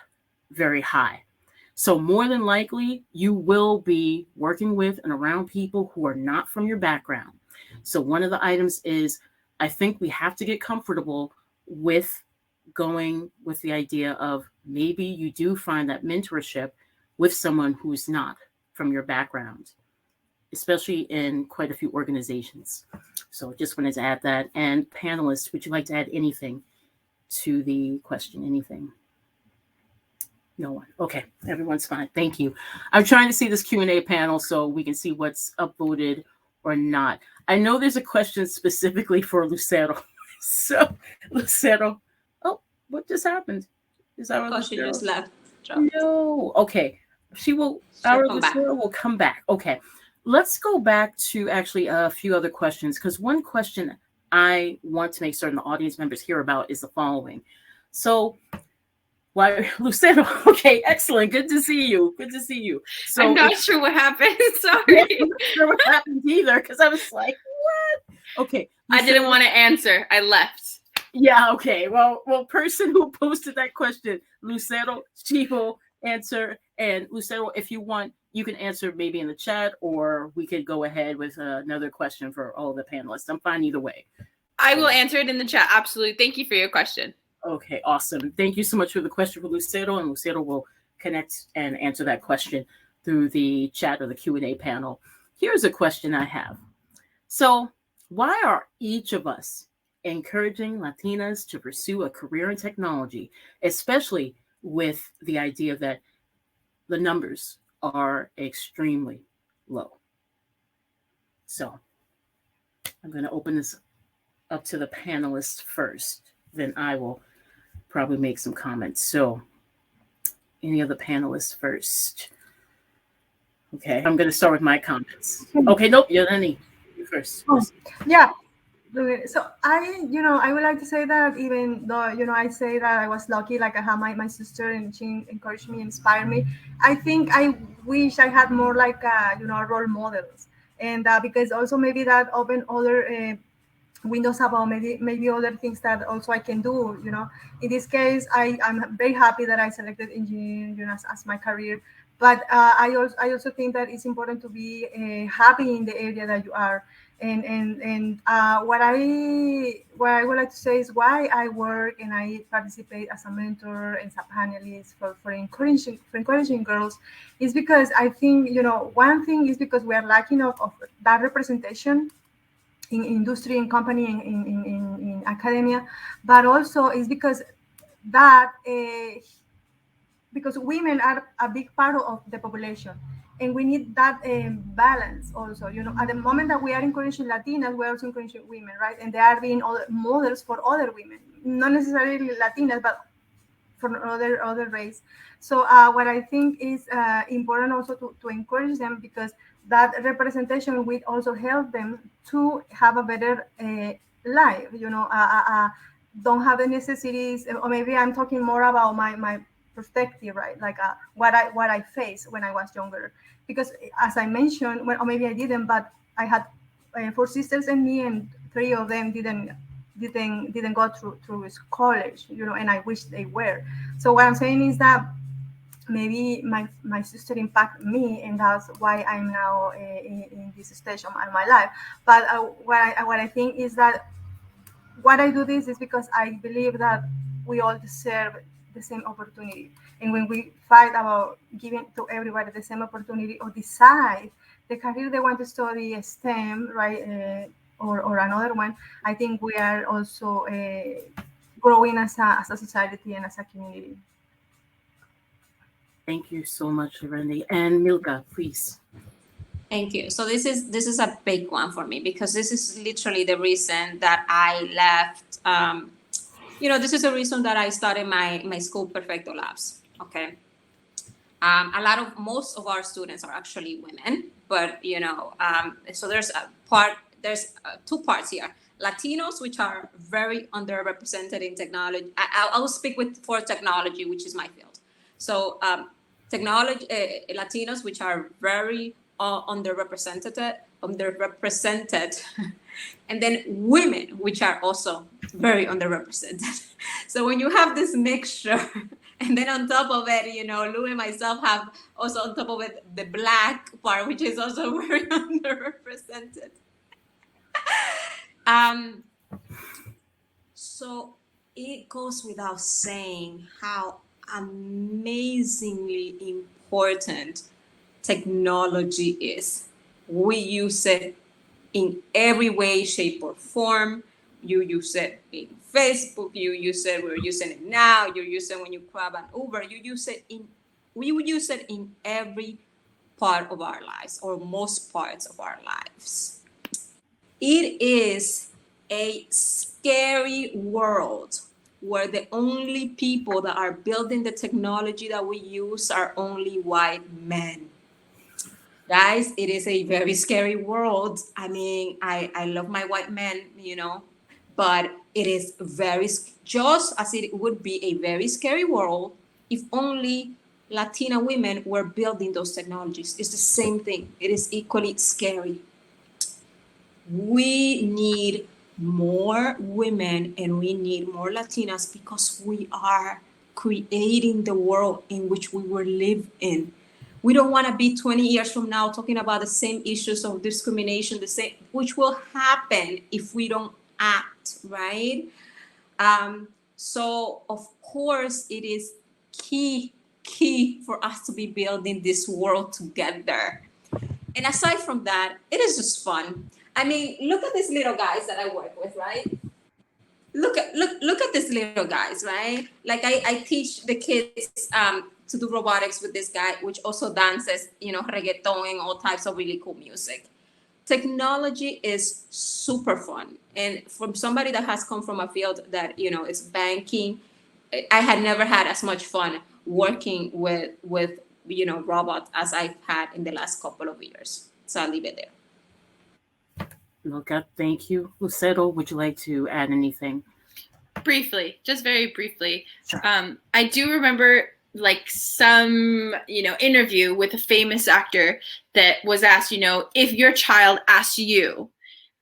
very high. So more than likely, you will be working with and around people who are not from your background. So one of the items is, I think we have to get comfortable with going with the idea of maybe you do find that mentorship with someone who's not from your background, especially in quite a few organizations. So just wanted to add that. And panelists, would you like to add anything to the question? Anything? No one. Okay, everyone's fine. Thank you. I'm trying to see this Q&A panel so we can see what's upvoted or not. I know there's a question specifically for Lucero. So, Lucero, oh, what just happened? Is our Oh, she Lucero? just left. No. Okay. Our Lucero will come back. Okay. Let's go back to actually a few other questions, because one question I want to make certain the audience members hear about is the following. So Why, Lucero? Okay, excellent. Good to see you. Good to see you. So I'm not sure what happened. yeah, Sorry. I'm not sure what happened either because I was like, what? Okay. I didn't Lucero, want to answer. I left. yeah, okay. Well, person who posted that question, Lucero, she will answer. And Lucero, if you want, you can answer maybe in the chat, or we could go ahead with another question for all the panelists. I'm fine either way. I will answer it in the chat. Absolutely. Thank you for your question. Okay, awesome. Thank you so much for the question for Lucero, and Lucero will connect and answer that question through the chat or the Q&A panel. Here's a question I have. So, why are each of us encouraging Latinas to pursue a career in technology, especially with the idea that the numbers are extremely low? So, I'm going to open this up to the panelists first, then I will probably make some comments. So, any of the panelists first? Okay, I'm going to start with my comments. Okay, nope, Yeleni, you first. Oh, yeah. So I would like to say that even though, I say that I was lucky, like I have my sister and she encouraged me, inspired me. I think I wish I had more like, role models. And because also maybe that open other windows about maybe other things that also I can do. In this case, I'm very happy that I selected engineering, as my career. But I also think that it's important to be happy in the area that you are. And what I would like to say is why I work and I participate as a mentor and as a panelist for encouraging girls is because I think, one thing is because we are lacking of that representation in industry and company in academia, but also is because that because women are a big part of the population, and we need that balance also. At the moment that we are encouraging Latinas, we're also encouraging women, right? And they are being models for other women, not necessarily Latinas, but from other race. So what I think is important also to encourage them, because that representation will also help them to have a better life. Don't have the necessities, or maybe I'm talking more about my perspective, right? Like what I faced when I was younger, because as I mentioned, or maybe I didn't, but I had 4 sisters and me, and 3 of them didn't go through college, and I wish they were. So what I'm saying is that maybe my sister impacted me, and that's why I'm now in this stage of my life. But what I think is that what I do this is because I believe that we all deserve the same opportunity. And when we fight about giving to everybody the same opportunity, or decide the career they want to study, STEM, right, or another one, I think we are also growing as a society and as a community. Thank you so much, Randy. And Milka, please. Thank you. So this is a big one for me, because this is literally the reason that I left. This is the reason that I started my school, Perfecto Labs. Okay. Most of our students are actually women, but so there's two parts here. Latinos, which are very underrepresented in technology. I will speak for technology, which is my field. So technology, Latinos, which are very underrepresented, and then women, which are also very underrepresented. So when you have this mixture, and then on top of it, Lou and myself have also on top of it the Black part, which is also very underrepresented. So it goes without saying how amazingly important technology is. We use it in every way, shape, or form. You use it in Facebook, we're using it now, you use it when you grab an Uber, we use it in every part of our lives, or most parts of our lives. It is a scary world where the only people that are building the technology that we use are only white men. Guys, it is a very scary world. I mean, I love my white men, but it is just as it would be a very scary world if only Latina women were building those technologies. It's the same thing. It is equally scary. We need more women and we need more Latinas because we are creating the world in which we will live in. We don't want to be 20 years from now talking about the same issues of discrimination, the same, which will happen if we don't act, right? So of course it is key for us to be building this world together. And aside from that, it is just fun. I mean, look at these little guys that I work with, right? Look at these little guys, right? Like I teach the kids to do robotics with this guy, which also dances, reggaeton and all types of really cool music. Technology is super fun. And from somebody that has come from a field that, is banking, I had never had as much fun working with robots as I've had in the last couple of years. So I'll leave it there. Luca, thank you. Lucero, would you like to add anything? Briefly, just very briefly. Sure. I do remember like some, interview with a famous actor that was asked, if your child asked you,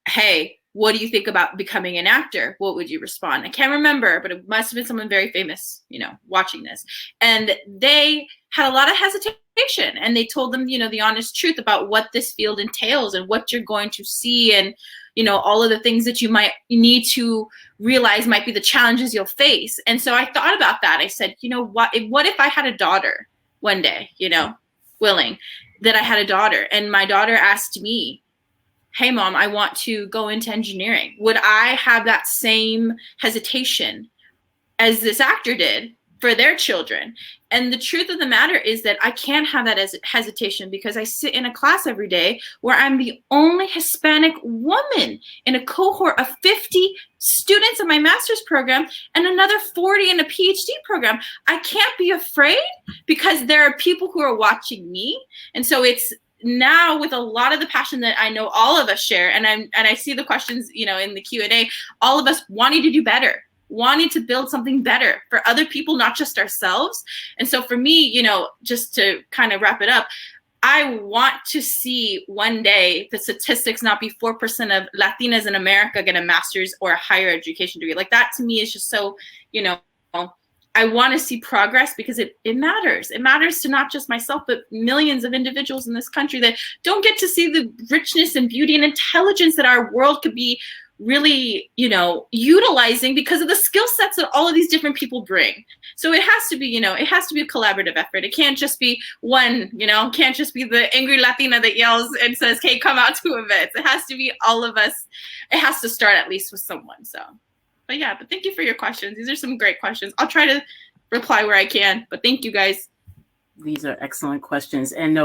hey, what do you think about becoming an actor? What would you respond? I can't remember, but it must have been someone very famous, watching this. And they had a lot of hesitation, and they told them, the honest truth about what this field entails and what you're going to see, and, all of the things that you might need to realize might be the challenges you'll face. And so I thought about that. I said, what if I had a daughter one day, willing that I had a daughter, and my daughter asked me, hey, Mom, I want to go into engineering. Would I have that same hesitation as this actor did for their children? And the truth of the matter is that I can't have that as hesitation, because I sit in a class every day where I'm the only Hispanic woman in a cohort of 50 students in my master's program and another 40 in a PhD program. I can't be afraid because there are people who are watching me. And so it's now, with a lot of the passion that I know all of us share, and I see the questions, in the Q&A, all of us wanting to do better, wanting to build something better for other people, not just ourselves. And so for me, just to kind of wrap it up, I want to see one day the statistics not be 4% of Latinas in America get a master's or a higher education degree. Like, that to me is just so, I want to see progress, because it matters. It matters to not just myself, but millions of individuals in this country that don't get to see the richness and beauty and intelligence that our world could be really, utilizing because of the skill sets that all of these different people bring. So it has to be, it has to be a collaborative effort. It can't just be one, can't just be the angry Latina that yells and says, hey, come out to events. It has to be all of us. It has to start at least with someone. So. But yeah, but thank you for your questions. These are some great questions. I'll try to reply where I can, but thank you guys. These are excellent questions. And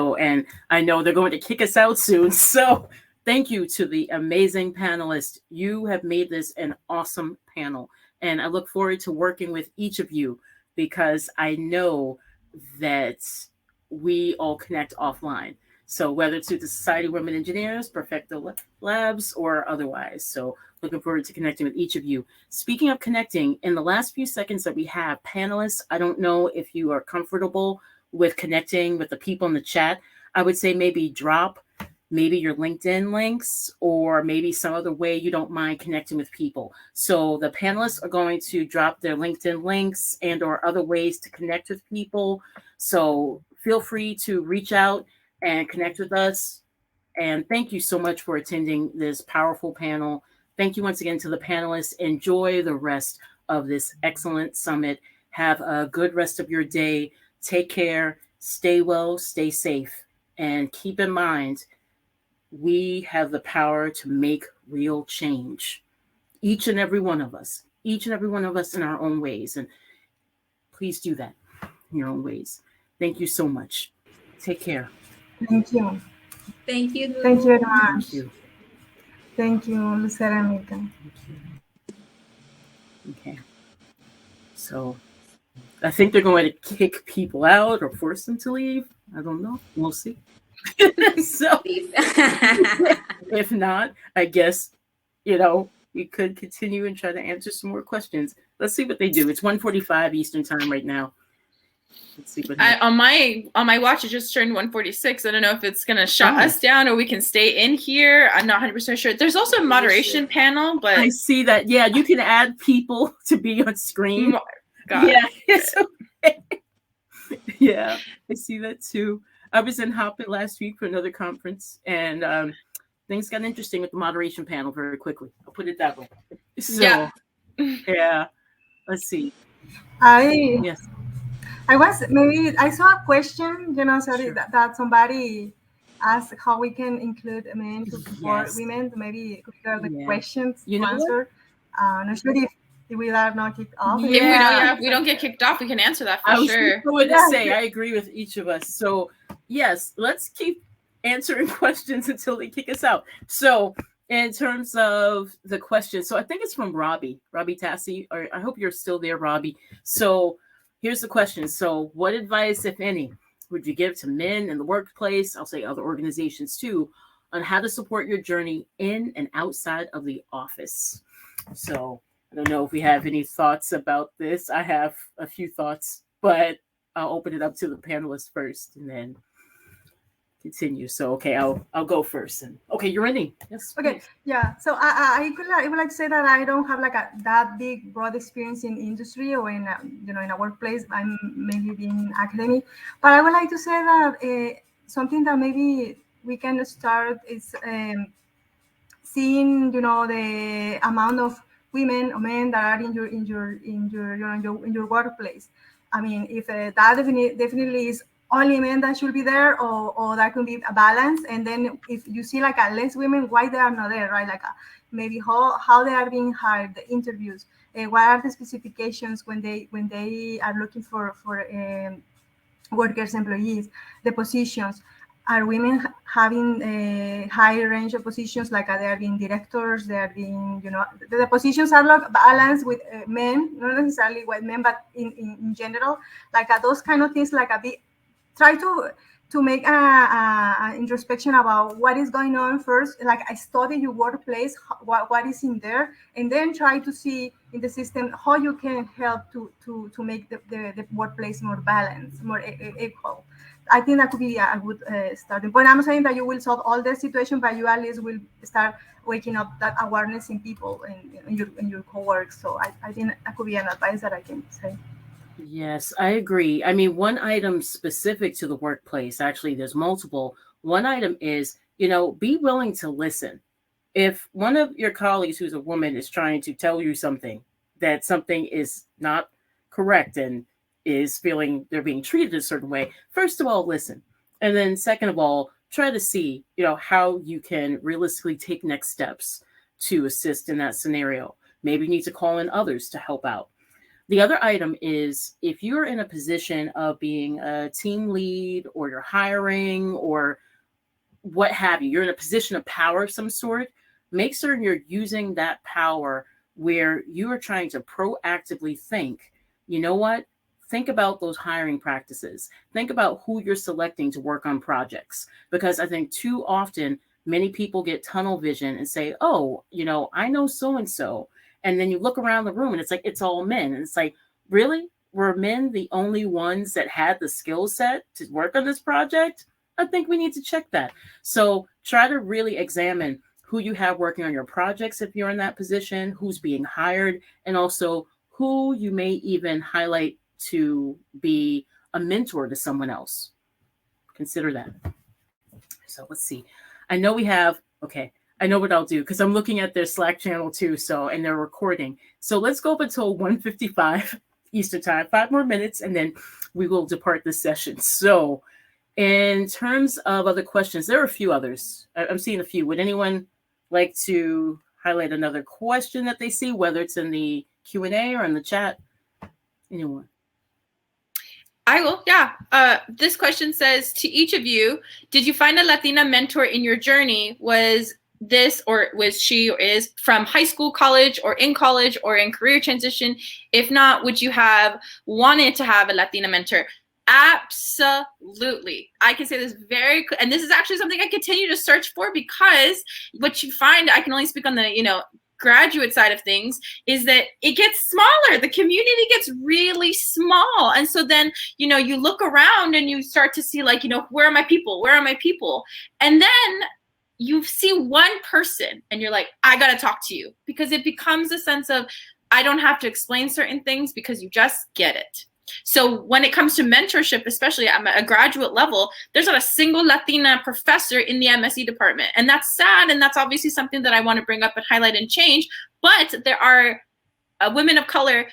I know they're going to kick us out soon. So thank you to the amazing panelists. You have made this an awesome panel. And I look forward to working with each of you, because I know that we all connect offline. So whether it's through the Society of Women Engineers, Perfecto Labs, or otherwise. So looking forward to connecting with each of you. Speaking of connecting, in the last few seconds that we have, panelists, I don't know if you are comfortable with connecting with the people in the chat. I would say maybe drop maybe your LinkedIn links, or maybe some other way you don't mind connecting with people. So the panelists are going to drop their LinkedIn links and or other ways to connect with people. So feel free to reach out and connect with us. And thank you so much for attending this powerful panel. Thank you once again to the panelists. Enjoy the rest of this excellent summit. Have a good rest of your day. Take care. Stay well. Stay safe. And keep in mind, we have the power to make real change. Each and every one of us. Each and every one of us in our own ways. And please do that in your own ways. Thank you so much. Take care. Thank you. Thank you. Thank you very much. Thank you. Thank you, Lucero and Mika. Thank you. Okay. So I think they're going to kick people out or force them to leave. I don't know. We'll see. So if not, I guess, we could continue and try to answer some more questions. Let's see what they do. It's 1:45 Eastern time right now. Let's see what on my watch, it just turned 1:46. I don't know if it's gonna shut us down or we can stay in here. I'm not 100% sure. There's also a moderation panel, but I see that. Yeah, you can add people to be on screen. God. Yeah, it's okay. Yeah, I see that too. I was in Hoppit last week for another conference, and things got interesting with the moderation panel very quickly. I'll put it that way. So, yeah. Let's see. Yes. I saw a question, sorry, Sure. that somebody asked how we can include men to support women. Maybe the questions to answer. Not sure if we are not kicked off. If we don't get kicked off, we can answer that for sure. I was going to say, I agree with each of us. So, yes, let's keep answering questions until they kick us out. So, in terms of the question, so I think it's from Robbie Tassi, or I hope you're still there, Robbie. So, here's the question. So, what advice, if any, would you give to men in the workplace? I'll say other organizations too, on how to support your journey in and outside of the office. So, I don't know if we have any thoughts about this. I have a few thoughts, but I'll open it up to the panelists first and then continue. So, okay, I'll go first. And okay, you're ready. Yes. Okay. Please. Yeah. So I would like to say that I don't have like that big broad experience in industry or in in a workplace. I'm maybe in academy, but I would like to say that something that maybe we can start is seeing the amount of women or men that are in your workplace. I mean, if that definitely is only men that should be there, or that can be a balance. And then if you see like less women, why they are not there, right? Like maybe how they are being hired, the interviews, what are the specifications when they are looking for workers, employees, the positions. Are women having a high range of positions, like they are being directors, they are being, the positions are like balanced with men, not necessarily white men, but in general, like those kind of things, like try to make a introspection about what is going on first, like I study your workplace, what is in there, and then try to see in the system how you can help to make the workplace more balanced, more equal. I think that could be a good starting point. I'm saying that you will solve all the situation, but you at least will start waking up that awareness in people and in your co-work. So I think that could be an advice that I can say. Yes, I agree. I mean, one item specific to the workplace, actually, there's multiple. One item is, be willing to listen. If one of your colleagues who's a woman is trying to tell you something, that something is not correct and is feeling they're being treated a certain way, first of all, listen. And then second of all, try to see, how you can realistically take next steps to assist in that scenario. Maybe you need to call in others to help out. The other item is if you're in a position of being a team lead or you're hiring or what have you, you're in a position of power of some sort, make certain you're using that power where you are trying to proactively think, think about those hiring practices. Think about who you're selecting to work on projects. Because I think too often, many people get tunnel vision and say, oh, I know so-and-so. And then you look around the room and it's like, it's all men. And it's like, really? Were men the only ones that had the skill set to work on this project? I think we need to check that. So try to really examine who you have working on your projects if you're in that position, who's being hired, and also who you may even highlight to be a mentor to someone else. Consider that. So let's see. I know we have, okay, I know what I'll do because I'm looking at their Slack channel too. And they're recording. So let's go up until 1:55 Eastern time, 5 more minutes, and then we will depart this session. So in terms of other questions, there are a few others. I'm seeing a few. Would anyone like to highlight another question that they see, whether it's in the Q&A or in the chat? Anyone? I will, yeah. This question says, to each of you, did you find a Latina mentor in your journey? Was this or was she or is from high school, college, or in career transition? If not, would you have wanted to have a Latina mentor? Absolutely. I can say this and this is actually something I continue to search for, because what you find, I can only speak on the, graduate side of things is that it gets smaller. The community gets really small. And so then, you know, you look around and you start to see like, you know, where are my people? Where are my people? And then you see one person and you're like, I got to talk to you, because it becomes a sense of, I don't have to explain certain things because you just get it. So when it comes to mentorship, especially at a graduate level, there's not a single Latina professor in the MSE department. And that's sad. And that's obviously something that I want to bring up and highlight and change. But there are women of color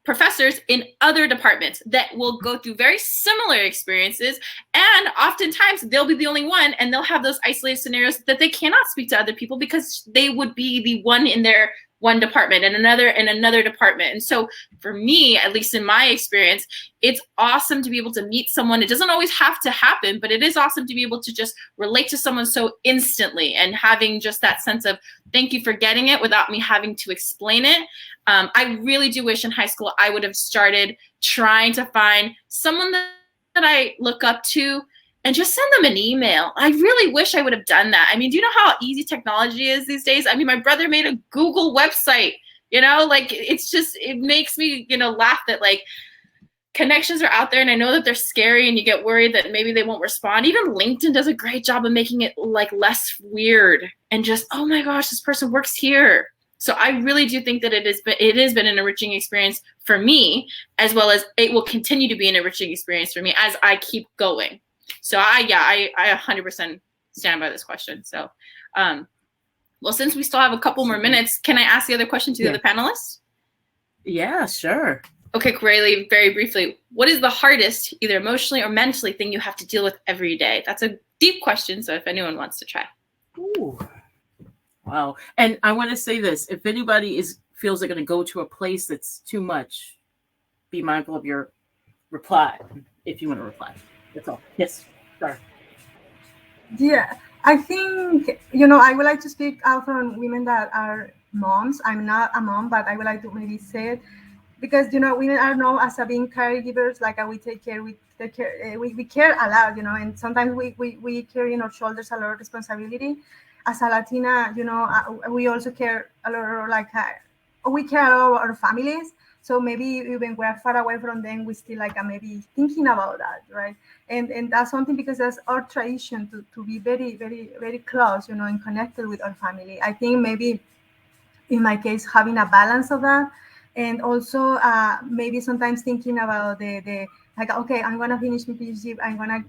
professors in other departments that will go through very similar experiences. And oftentimes they'll be the only one, and they'll have those isolated scenarios that they cannot speak to other people because they would be the one in their one department and another in another department. And so for me, at least in my experience, it's awesome to be able to meet someone. It doesn't always have to happen, but it is awesome to be able to just relate to someone so instantly and having just that sense of thank you for getting it without me having to explain it. I really do wish in high school I would have started trying to find someone that I look up to and just send them an email. I really wish I would have done that. I mean, do you know how easy technology is these days? I mean, my brother made a Google website, you know, like it's just, it makes me, you know, laugh that like connections are out there, and I know that they're scary and you get worried that maybe they won't respond. Even LinkedIn does a great job of making it like less weird and just, oh my gosh, this person works here. So I really do think that it has been an enriching experience for me, as well as it will continue to be an enriching experience for me as I keep going. So I 100% stand by this question. So, well, since we still have a couple more minutes, can I ask the other question to the other panelists? Yeah, sure. Okay, Corelli, very briefly, what is the hardest, either emotionally or mentally, thing you have to deal with every day? That's a deep question, so if anyone wants to try. Ooh. Wow. And I want to say this, if anybody feels they're going to go to a place that's too much, be mindful of your reply, if you want to reply. That's all. Yes, sorry. Yeah, I think, you know, I would like to speak out from women that are moms. I'm not a mom, but I would like to maybe say it because, you know, women are known as being caregivers, like we take care, we care a lot, you know, and sometimes we carry in our shoulders a lot of responsibility. As a Latina, you know, we also care a lot, like we care about our families. So maybe even we're far away from them, we still like maybe thinking about that, right? And that's something because that's our tradition to be very, very, very close, you know, and connected with our family. I think maybe in my case, having a balance of that, and also maybe sometimes thinking about the like, okay, I'm gonna finish my PhD, I'm gonna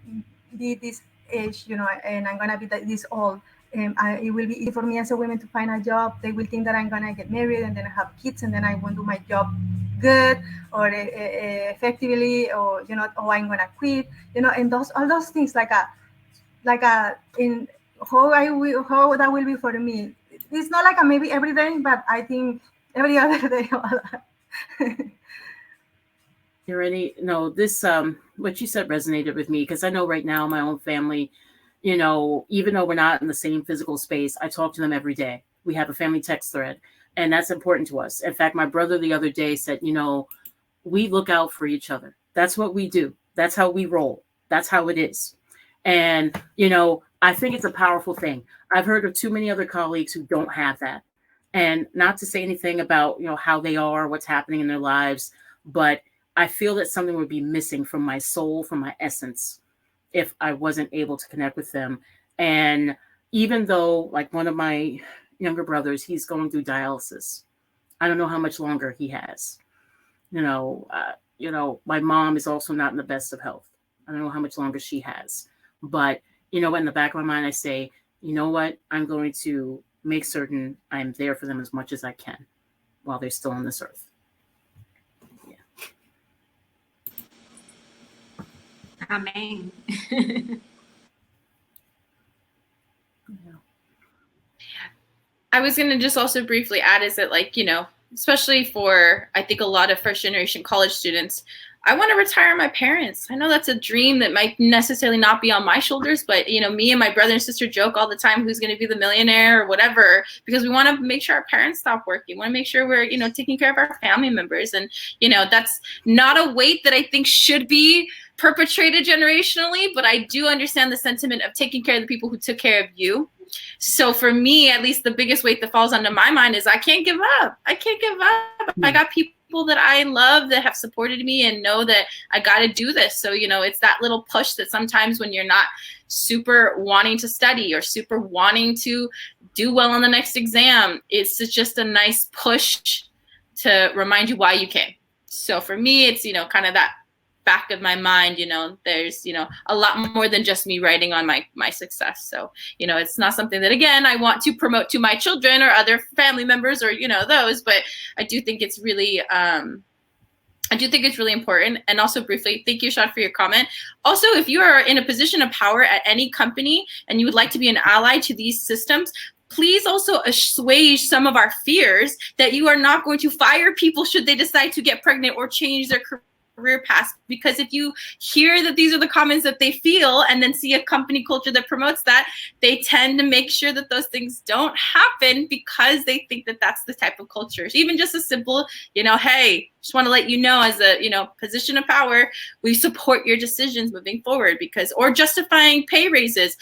be this age, you know, and I'm gonna be this old. It will be easy for me as a woman to find a job. They will think that I'm gonna get married and then have kids, and then I won't do my job good or effectively, or you know, or I'm gonna quit, you know, and all those things like in how that will be for me. It's not like a maybe every day, but I think every other day. You ready? No, this what you said resonated with me because I know right now my own family, you know, even though we're not in the same physical space, I talk to them every day. We have a family text thread, and that's important to us. In fact, my brother the other day said, you know, we look out for each other. That's what we do. That's how we roll. That's how it is. And, you know, I think it's a powerful thing. I've heard of too many other colleagues who don't have that. And not to say anything about, you know, how they are, what's happening in their lives, but I feel that something would be missing from my soul, from my essence, if I wasn't able to connect with them. And even though, like one of my younger brothers, he's going through dialysis. I don't know how much longer he has. You know, my mom is also not in the best of health. I don't know how much longer she has. But, you know, in the back of my mind, I say, you know what? I'm going to make certain I'm there for them as much as I can while they're still on this earth. Yeah. Amen. I was going to just also briefly add is that, like, you know, especially for, I think, a lot of first generation college students, I want to retire my parents. I know that's a dream that might necessarily not be on my shoulders, but, you know, me and my brother and sister joke all the time who's going to be the millionaire or whatever, because we want to make sure our parents stop working. We want to make sure we're, you know, taking care of our family members. And, you know, that's not a weight that I think should be perpetrated generationally, but I do understand the sentiment of taking care of the people who took care of you. So for me, at least the biggest weight that falls onto my mind is I can't give up. I can't give up. I got people that I love that have supported me and know that I got to do this. So, you know, it's that little push that sometimes when you're not super wanting to study or super wanting to do well on the next exam, it's just a nice push to remind you why you came. So for me, it's, you know, kind of that back of my mind, you know, there's, you know, a lot more than just me writing on my success. So, you know, it's not something that, again, I want to promote to my children or other family members or, you know, those, but I do think it's really, important. And also briefly, thank you, Shad, for your comment. Also, if you are in a position of power at any company and you would like to be an ally to these systems, please also assuage some of our fears that you are not going to fire people should they decide to get pregnant or change their career path. Because if you hear that these are the comments that they feel and then see a company culture that promotes that, they tend to make sure that those things don't happen because they think that that's the type of culture. Even just a simple, you know, hey, just want to let you know, as a, you know, position of power, we support your decisions moving forward. Because, or justifying pay raises.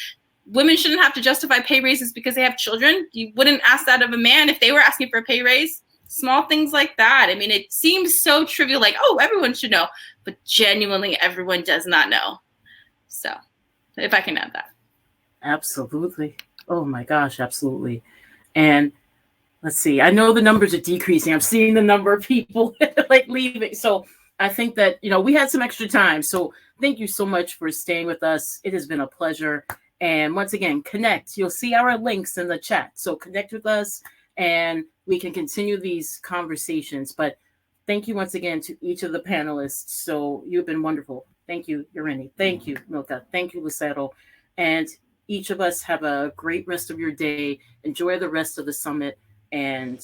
Women shouldn't have to justify pay raises because they have children. You wouldn't ask that of a man if they were asking for a pay raise. Small things like that. I mean, it seems so trivial, like, oh, everyone should know, but genuinely everyone does not know. So if I can add that. Absolutely. Oh my gosh, absolutely. And let's see, I know the numbers are decreasing. I'm seeing the number of people like leaving. So I think that, you know, we had some extra time. So thank you so much for staying with us. It has been a pleasure. And once again, connect. You'll see our links in the chat. So connect with us and we can continue these conversations. But thank you once again to each of the panelists. So you've been wonderful. Thank you, Yorini. Thank you, Milka. Thank you, Lucero. And each of us have a great rest of your day. Enjoy the rest of the summit and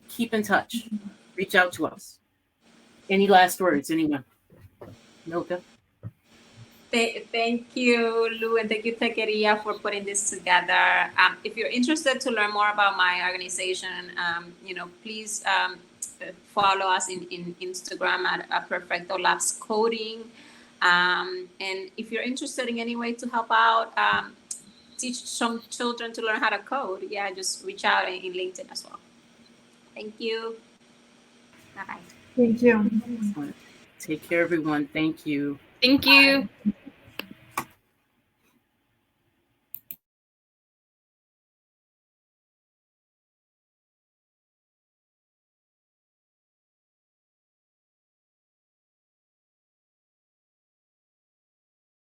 keep in touch. Reach out to us. Any last words, anyone? Milka? Thank you, Lou, and thank you, Techqueria, for putting this together. If you're interested to learn more about my organization, you know, please follow us in Instagram at Perfecto Labs Coding. And if you're interested in any way to help out, teach some children to learn how to code, yeah, just reach out in LinkedIn as well. Thank you. Bye-bye. Thank you. Excellent. Take care, everyone. Thank you. Thank you. Bye.